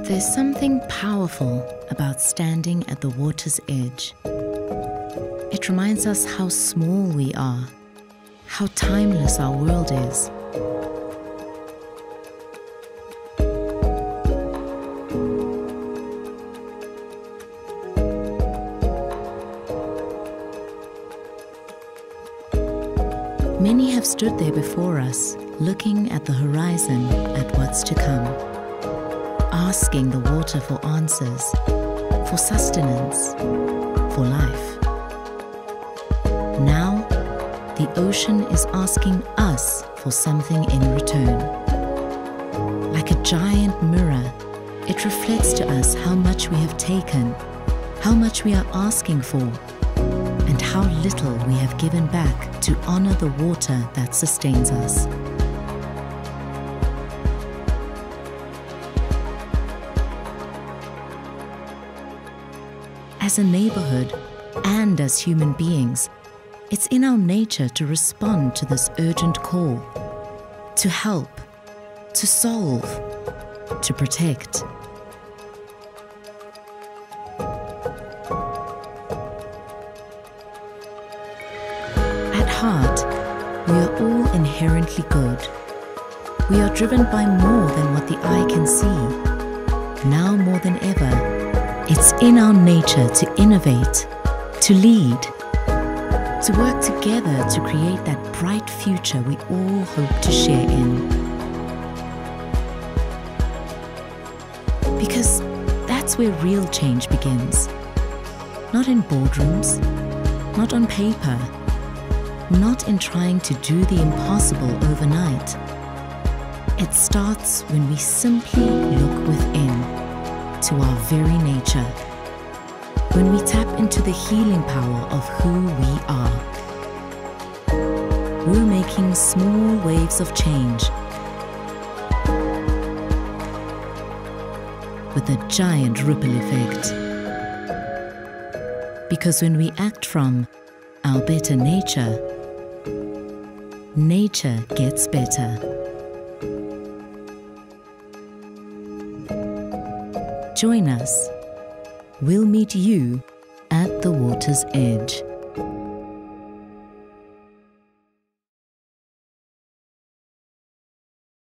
There's something powerful about standing at the water's edge. It reminds us how small we are, how timeless our world is. Many have stood there before us, looking at the horizon, at what's to come, asking the water for answers, for sustenance, for life. Now, the ocean is asking us for something in return. Like a giant mirror, it reflects to us how much we have taken, how much we are asking for, and how little we have given back to honor the water that sustains us. As a neighborhood and as human beings, it's in our nature to respond to this urgent call, to help, to solve, to protect. At heart, we are all inherently good. We are driven by more than what the eye can see. Now more than ever, it's in our nature to innovate, to lead, to work together to create that bright future we all hope to share in. Because that's where real change begins. Not in boardrooms, not on paper, not in trying to do the impossible overnight. It starts when we simply look within, to our very nature, when we tap into the healing power of who we are. We're making small waves of change with a giant ripple effect. Because when we act from our better nature, nature gets better. Join us. We'll meet you at the water's edge.